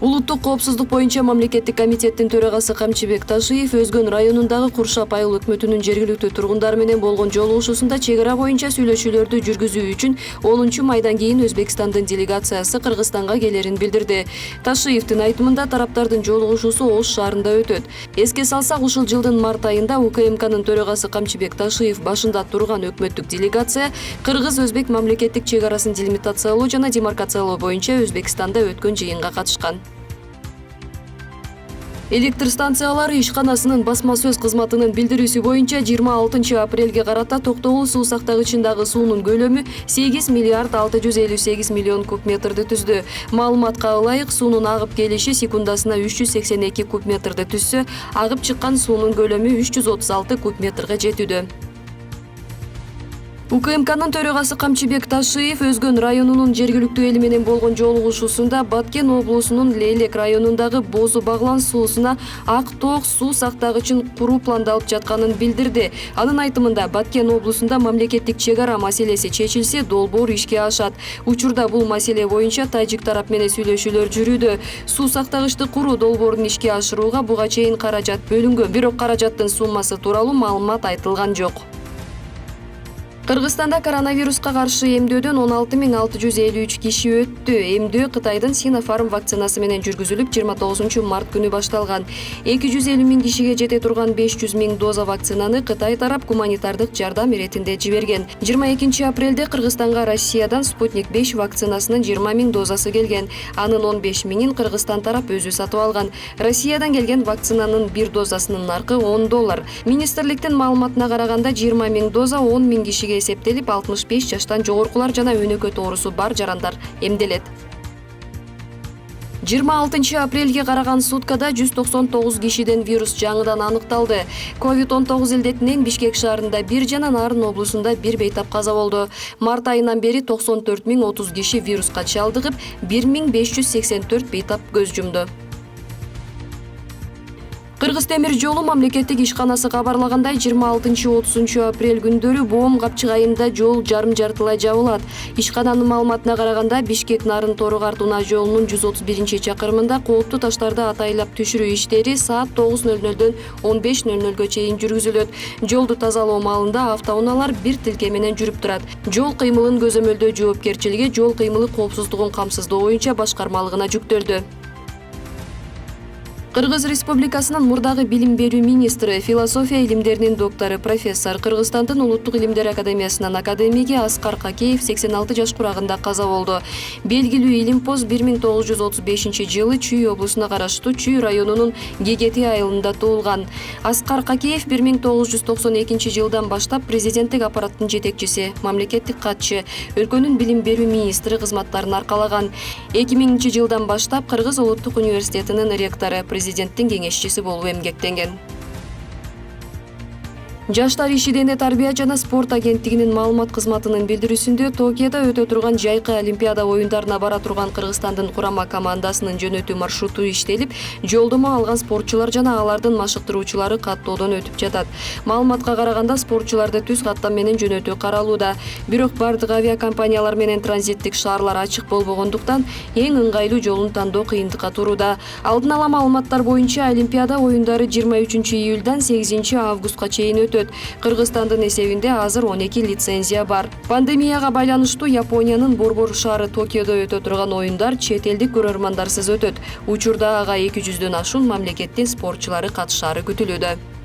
Улуттук коопсуздук боюнча мамлекеттик комитеттин төрагасы Камчыбек Ташиев Өзгөн районундагы Куршап айыл өкмөтүнүн жергиликтүү тургундар менен болгон жолугушуусунда чек ара боюнча сүйлөшүүлөрдү жүргүзүү үчүн 10 майдан кийин Өзбекстандын делегациясы Кыргызстанга келерин билдирди. Ташиевдин айтымында тараптардын жолугушуусу Ош шаарында өтөт. Эске салсак, ушул жылдын март айында УКМКнын төрагасы Камчыбек Ташиев башында турган өкмөттүк делегация Кыргыз-Өзбек мамлекеттик чек арасын делимитациялоо жана демаркациялоо боюнча Өзбекстанда өткөн жыйынга катышкан. Электр станциялары ишканасынын басма сөз кызматынын билдирүүсү боюнча 26 апрелге карата Токтогул суу сактагычындагы суунун көлөмү 8 миллиард 658 миллион куб метрди түздү. Маалыматка ылайык, суунун агып келиши секундасына 382 куб метрди түзсө, агып чыккан суунун көлөмү 336 куб метрге жетүүдө. УКМКнын төрагасы Камчыбек Ташиев Өзгөн районунун жергиликтүү эли менен болгон жолугушуусунда Баткен облусунун Лейлек районундагы Бозу Баглан суусуна Ак Тоок суу сактагычын куруу пландалып жатканын билдирди. Анын айтымында Баткен облусунда мамлекеттик чек ара маселеси чечилсе, долбоор ишке ашат. Учурда бул маселе боюнча тажик тарап менен сүйлөшүүлөр жүрүүдө. Суу сактагычты куруу долбоорун ишке ашырууга буга чейин каражат бөлүнгөн, бирок каражаттын суммасы тууралуу маалымат айтылган жок. Кыргызстанда коронавируска каршы эмдөөдөн 16653 киши өттү. Эмдөө Кытайдын Sinopharm вакцинасы менен жүргүзүлүп, 29 март күнү башталган. 250 000 кишиге жете турган 500 000 доза вакцинаны Кытай тарап гуманитардык жардам иретинде жиберген. 22 апрелде Кыргызстанга Россиядан Спутник 5 вакцинасынын 20 000 дозасы келген. Анын 15 000-ин Кыргызстан тарап өзү сатып алган. Россиядан келген вакцинанын бир дозасынын наркы $10. Министрликтин маалыматына караганда 20 000 доза 10 000 кишиге эсептелип, 65 жаштан жогоркулар жана өнөкөт оорусу бар жарандар эмделет. 26 апрелге караган суткада 199 кишиден вирус жаңыдан аныкталды. COVID-19 илдетинен Бишкек шаарында 1 жана Нарын облусунда 1 бейтап каза болду. Март айынан бери 94 030 киши вируска чалдыгып, 1584 бейтап көз жумду. Кыргыз темир жолу мамлекеттик ишканасы кабарлагандай, 26-30 апрель күндөрү Боом Капчык айында жол жарым-жартылай жабылат. Ишкананын маалыматына караганда, Бишкек-Нарын Торугарт унаа жолунун 131-чакырымында кооптуу таштарды атайлап түшүрүү иштери саат 9:00-дөн 15:00-гө чейин жүргүзүлөт. Жолду тазалоо маалында автоунаалар бир тилке менен жүрүп турат. Жол кыймылын көзөмөлдөө жоопкерчилиги жол кыймылы коопсуздугун камсыздоо боюнча башкармалыгына жүктөлдү. Кыргыз Республикасынын мурдагы билим берүү министри, философия илимдеринин доктору, профессор, Кыргызстандын Улуттук илимдер академиясынын академиги Аскар Какеев 86 жаш курагында каза болду. Белгилүү илимпоз 1935 жылы Чүй облусуна караштуу Чүй районунун Гегети айылында туулган. Аскар Какеев 1992 жылдан баштап президенттик аппараттын жетекчиси, мамлекеттик катчы, өлкөнүн билим берүү министри кызматтарын аркалаган. 2000 жылдан баштап Кыргыз Улуттук университетинин ректору, президенттин кеңешчиси болуп эмгектенген. Жаштар иши дене тарбия жана спорт агенттигинин маалымат кызматынын билдирүүсүндө, Токиодо өтө турган жайкы Олимпиада оюндарына бара турган Кыргызстандын курама командасынын жөнөтүү маршруту иштелип, жолдомо алган спортчулар жана алардын машыктыруучулары каттоодон өтүп жатат. Маалыматка караганда, спортчуларды түз каттам менен жөнөтүү каралууда. Бирок бардык авиакомпаниялар менен транзиттик шаарлар ачык болбогондуктан, эң ыңгайлуу жолун тандоо кыйындыкка турууда. Алдын ала маалыматтар боюнча, Олимпиада оюндары 23 июлдан 8 августка чейин өтөт. Кыргызстандын эсебинде азыр 12 лицензия бар. Пандемияга байланыштуу Япониянын борбор шаары Токиодо өтө турган оюндар чет элдик көрөрмандарсыз өтөт. Учурда ага 200дөн ашуун мамлекеттин спортчулары катышаары күтүлүүдө.